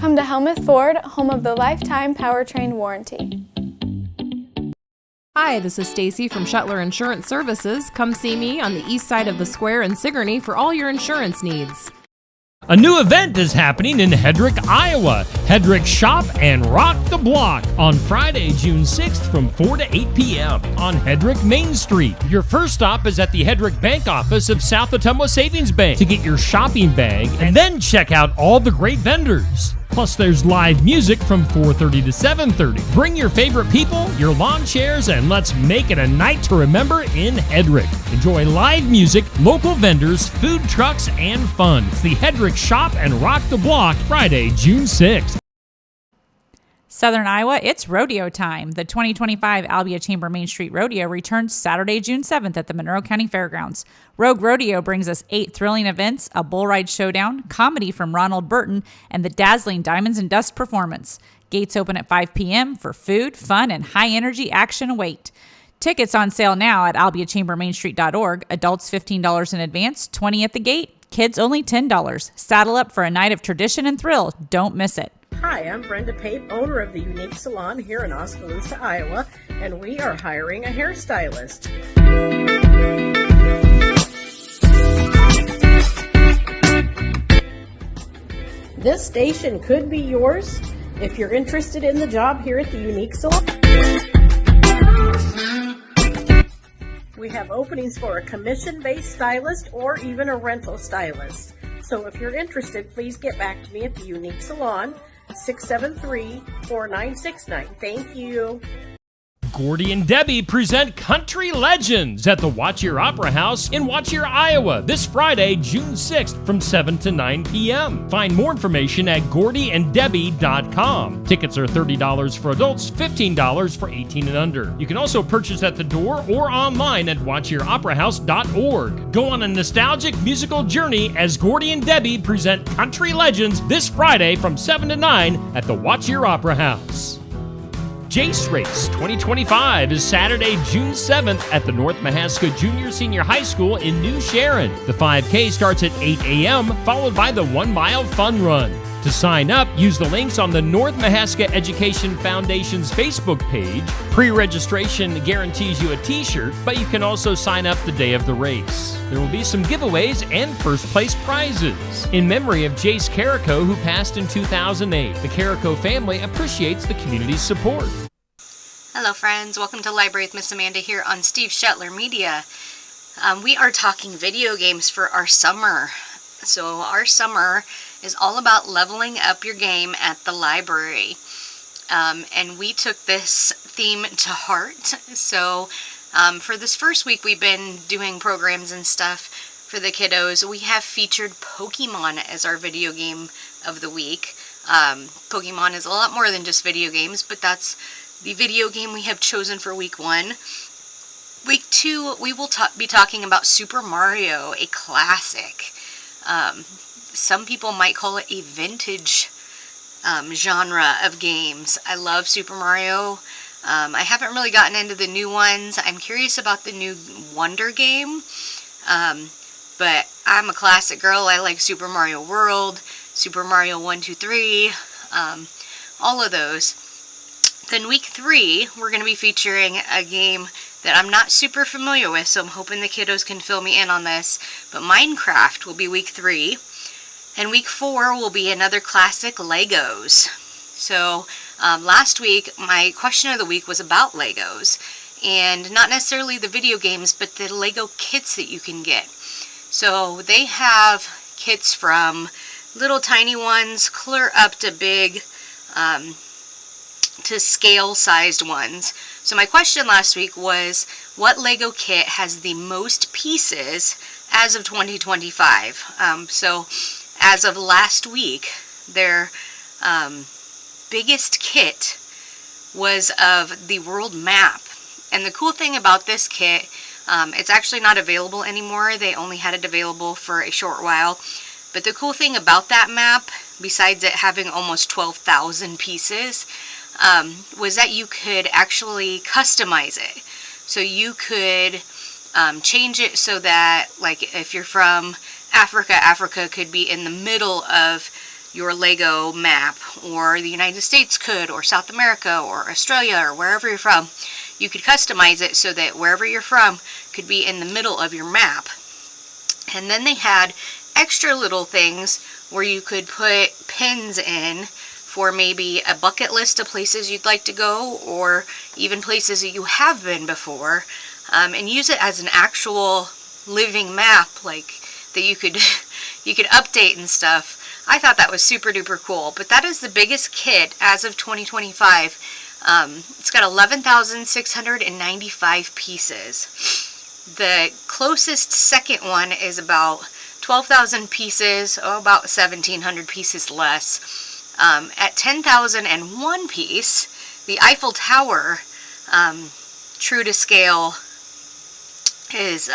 Welcome to Helmuth Ford, home of the lifetime powertrain warranty. Hi, this is Stacy from Shuttler Insurance Services. Come see me on the east side of the square in Sigourney for all your insurance needs. A new event is happening in Hedrick, Iowa. Hedrick Shop and Rock the Block on Friday, June 6th from 4 to 8 p.m. on Hedrick Main Street. Your first stop is at the Hedrick Bank office of South Ottumwa Savings Bank to get your shopping bag and then check out all the great vendors. Plus, there's live music from 4:30 to 7:30. Bring your favorite people, your lawn chairs, and let's make it a night to remember in Hedrick. Enjoy live music, local vendors, food trucks, and fun. It's the Hedrick Shop and Rock the Block, Friday, June 6th. Southern Iowa, it's rodeo time. The 2025 Albia Chamber Main Street Rodeo returns Saturday, June 7th at the Monroe County Fairgrounds. Rogue Rodeo brings us 8 thrilling events, a bull ride showdown, comedy from Ronald Burton, and the dazzling Diamonds and Dust performance. Gates open at 5 p.m. for food, fun, and high-energy action await. Tickets on sale now at albiachambermainstreet.org. Adults $15 in advance, $20 at the gate. Kids only $10. Saddle up for a night of tradition and thrill. Don't miss it. Hi, I'm Brenda Pape, owner of the Unique Salon here in Oskaloosa, Iowa, and we are hiring a hairstylist. This station could be yours if you're interested in the job here at the Unique Salon. We have openings for a commission-based stylist or even a rental stylist. So if you're interested, please get back to me at the Unique Salon, 673-4969. Thank you. Gordy and Debbie present Country Legends at the Watch Your Opera House in Watch Your, Iowa this Friday, June 6th from 7 to 9 p.m. Find more information at gordyanddebbie.com. Tickets are $30 for adults, $15 for 18 and under. You can also purchase at the door or online at watchyoroperahouse.org. Go on a nostalgic musical journey as Gordy and Debbie present Country Legends this Friday from 7 to 9 at the Watch Your Opera House. Jace Race 2025 is Saturday, June 7th at the North Mahaska Junior Senior High School in New Sharon. The 5K starts at 8 a.m., followed by the 1-mile fun run. To sign up, use the links on the North Mahaska Education Foundation's Facebook page. Pre-registration guarantees you a t-shirt, but you can also sign up the day of the race. There will be some giveaways and first-place prizes. In memory of Jace Carrico, who passed in 2008, the Carrico family appreciates the community's support. Hello friends, welcome to Library with Miss Amanda here on Steve Shuttler Media. We are talking video games for our summer. So our summer is all about leveling up your game at the library. And we took this theme to heart. So for this first week we've been doing programs and stuff for the kiddos. We have featured Pokemon as our video game of the week. Pokemon is a lot more than just video games, but that's the video game we have chosen for week 1. Week 2, we will be talking about Super Mario, a classic. Some people might call it a vintage genre of games. I love Super Mario. I haven't really gotten into the new ones. I'm curious about the new Wonder game. But I'm a classic girl. I like Super Mario World, Super Mario 1, 2, 3, all of those. Then week 3, we're going to be featuring a game that I'm not super familiar with, so I'm hoping the kiddos can fill me in on this. But Minecraft will be week 3. And week 4 will be another classic, Legos. So last week, my question of the week was about Legos. And not necessarily the video games, but the Lego kits that you can get. So they have kits from little tiny ones clear up to big, to scale-sized ones. So my question last week was, what Lego kit has the most pieces as of 2025? So as of last week, their biggest kit was of the world map. And the cool thing about this kit, it's actually not available anymore. They only had it available for a short while. But the cool thing about that map, besides it having almost 12,000 pieces, was that you could actually customize it. So you could change it so that, like, if you're from Africa, Africa could be in the middle of your Lego map, or the United States could, or South America, or Australia, or wherever you're from. You could customize it so that wherever you're from could be in the middle of your map. And then they had extra little things where you could put pins in for maybe a bucket list of places you'd like to go, or even places that you have been before, and use it as an actual living map, like that you could update and stuff. I thought that was super duper cool. But that is the biggest kit as of 2025. It's got 11,695 pieces. The closest second one is about 12,000 pieces, about 1,700 pieces less. At 10,001 piece, the Eiffel Tower, true to scale, is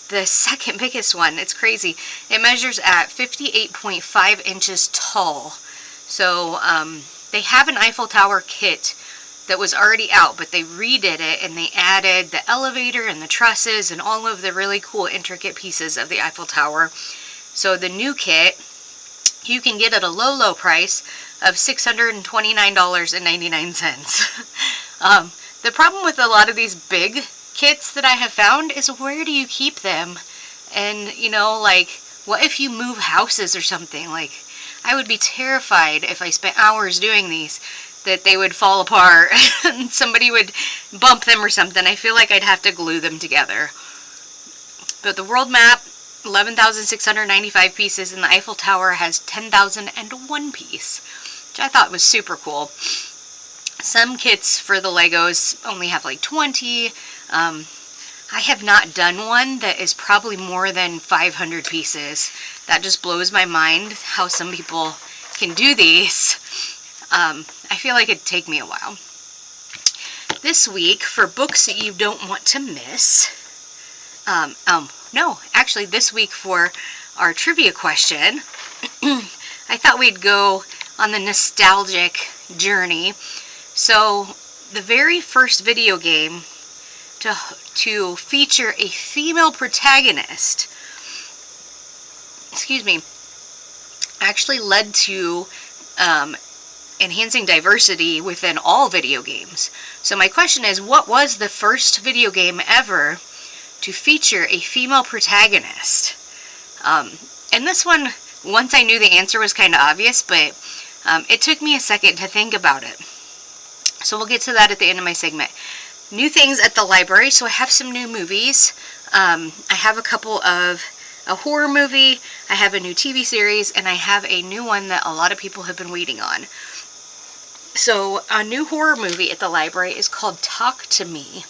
the second biggest one. It's crazy. It measures at 58.5 inches tall. So they have an Eiffel Tower kit that was already out, but they redid it and they added the elevator and the trusses and all of the really cool intricate pieces of the Eiffel Tower. So the new kit you can get at a low price of $629.99. The problem with a lot of these big kits that I have found is, where do you keep them? And like, what if you move houses or something? Like, I would be terrified if I spent hours doing these, that they would fall apart and somebody would bump them or something. I feel like I'd have to glue them together. But the world map, 11,695 pieces, and the Eiffel Tower has 10,001 piece, which I thought was super cool. Some kits for the Legos only have like 20. I have not done one that is probably more than 500 pieces. That just blows my mind how some people can do these. I feel like it'd take me a while. This week, for books that you don't want to miss, this week for our trivia question, I thought we'd go on the nostalgic journey. So, the very first video game to feature a female protagonist, actually led to enhancing diversity within all video games. So my question is, what was the first video game ever to feature a female protagonist? And this one, once I knew the answer, was kind of obvious, but it took me a second to think about it. So we'll get to that at the end of my segment. New things at the library. So I have some new movies. I have a couple of a horror movie, I have a new TV series, and I have a new one that a lot of people have been waiting on. So a new horror movie at the library is called Talk to Me.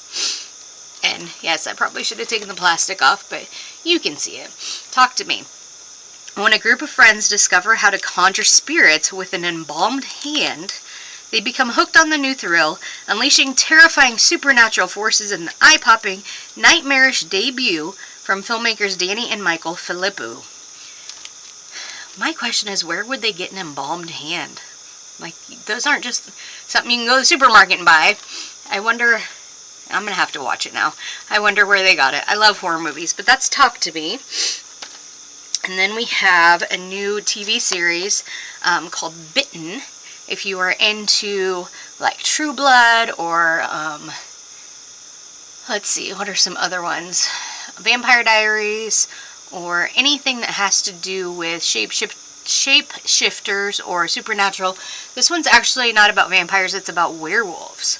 And yes, I probably should have taken the plastic off, but you can see it. Talk to Me. When a group of friends discover how to conjure spirits with an embalmed hand, they become hooked on the new thrill, unleashing terrifying supernatural forces in the eye-popping, nightmarish debut from filmmakers Danny and Michael Philippou. My question is, where would they get an embalmed hand? Like, those aren't just something you can go to the supermarket and buy. I wonder, I'm going to have to watch it now. I wonder where they got it. I love horror movies, but that's Talk to Me. And then we have a new TV series called Bitten. If you are into like True Blood or, let's see, what are some other ones? Vampire Diaries, or anything that has to do with shapeshifters or supernatural. This one's actually not about vampires, it's about werewolves.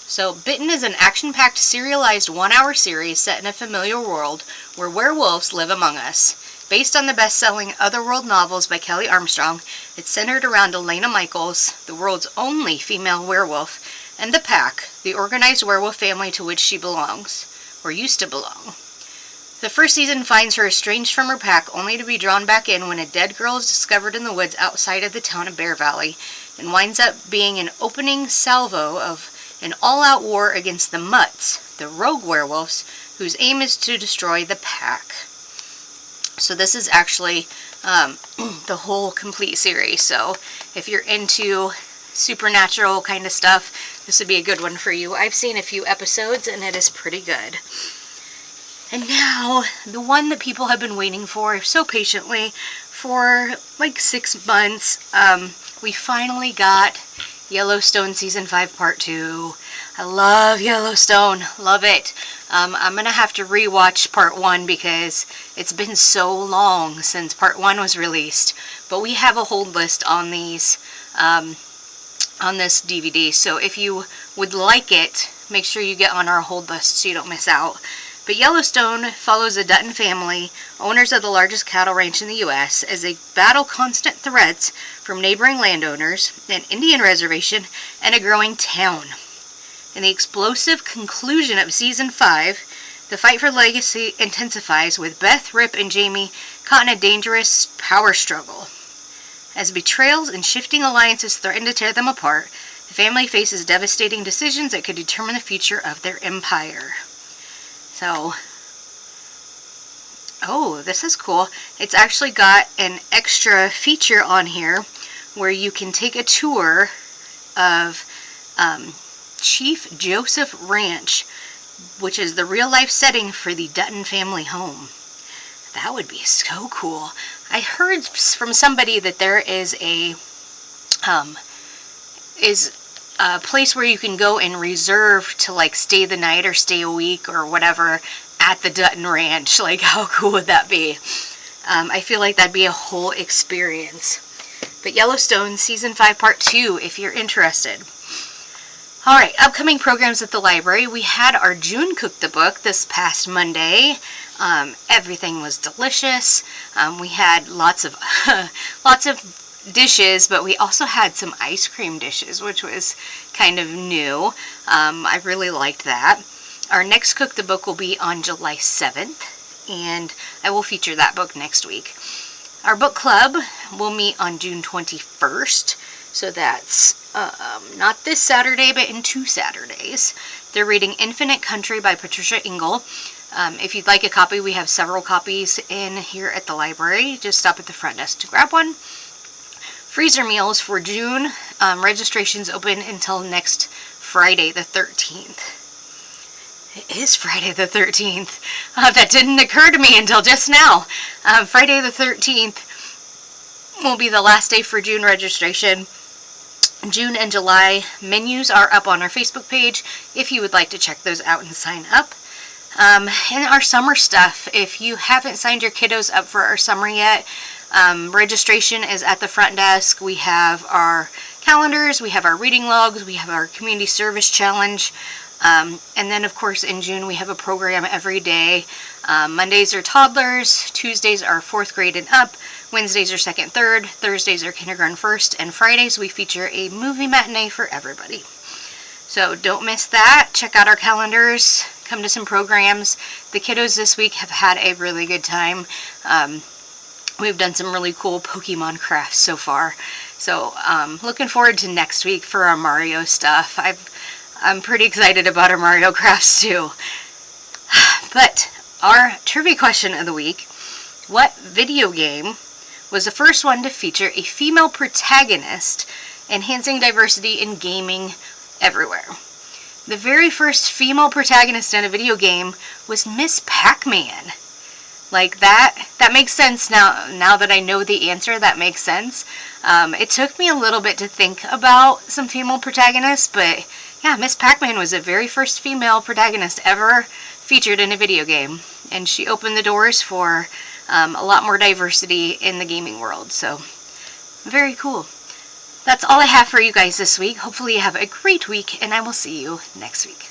So Bitten is an action-packed serialized 1-hour series set in a familiar world where werewolves live among us. Based on the best-selling Otherworld novels by Kelly Armstrong, it's centered around Elena Michaels, the world's only female werewolf, and the Pack, the organized werewolf family to which she belongs, or used to belong. The first season finds her estranged from her pack, only to be drawn back in when a dead girl is discovered in the woods outside of the town of Bear Valley, and winds up being an opening salvo of an all-out war against the Mutts, the rogue werewolves, whose aim is to destroy the Pack. So this is actually the whole complete series. So if you're into supernatural kind of stuff, this would be a good one for you. I've seen a few episodes and it is pretty good. And now, the one that people have been waiting for so patiently for like 6 months. We finally got Yellowstone Season 5 Part 2. I love Yellowstone. Love it. I'm going to have to rewatch Part 1 because it's been so long since Part 1 was released. But we have a hold list on these, on this DVD. So if you would like it, make sure you get on our hold list so you don't miss out. But Yellowstone follows the Dutton family, owners of the largest cattle ranch in the U.S., as they battle constant threats from neighboring landowners, an Indian reservation, and a growing town. In the explosive conclusion of Season 5, the fight for legacy intensifies with Beth, Rip, and Jamie caught in a dangerous power struggle. As betrayals and shifting alliances threaten to tear them apart, the family faces devastating decisions that could determine the future of their empire. So, oh, this is cool. It's actually got an extra feature on here where you can take a tour of Chief Joseph Ranch, which is the real-life setting for the Dutton family home. That would be so cool. I heard from somebody that there is a place where you can go and reserve to like stay the night or stay a week or whatever at the Dutton Ranch. Like, how cool would that be? I feel like that'd be a whole experience. But Yellowstone Season 5 Part 2 if you're interested. Alright, upcoming programs at the library. We had our June Cook the Book this past Monday. Everything was delicious. We had lots of dishes, but we also had some ice cream dishes, which was kind of new. I really liked that. Our next Cook the Book will be on July 7th, and I will feature that book next week. Our book club will meet on June 21st, so that's not this Saturday, but in 2 Saturdays. They're reading Infinite Country by Patricia Engel. If you'd like a copy, we have several copies in here at the library. Just stop at the front desk to grab one. Freezer meals for June. Registration's open until next Friday the 13th. It is Friday the 13th. That didn't occur to me until just now. Friday the 13th will be the last day for June registration. June and July menus are up on our Facebook page if you would like to check those out and sign up. And our summer stuff, if you haven't signed your kiddos up for our summer yet, registration is at the front desk. We have our calendars, we have our reading logs, we have our community service challenge, and then of course in June we have a program every day. Mondays are toddlers, Tuesdays are 4th grade and up, Wednesdays are 2nd, 3rd, Thursdays are kindergarten 1st, and Fridays we feature a movie matinee for everybody. So don't miss that. Check out our calendars. Come to some programs. The kiddos this week have had a really good time. We've done some really cool Pokemon crafts so far. So looking forward to next week for our Mario stuff. I'm pretty excited about our Mario crafts too. But our trivia question of the week: what video game was the first one to feature a female protagonist, enhancing diversity in gaming everywhere? The very first female protagonist in a video game was Miss Pac-Man. Like, that makes sense now that I know the answer. That makes sense. It took me a little bit to think about some female protagonists, but yeah, Miss Pac-Man was the very first female protagonist ever featured in a video game, and she opened the doors for a lot more diversity in the gaming world. So very cool. That's all I have for you guys this week. Hopefully you have a great week, and I will see you next week.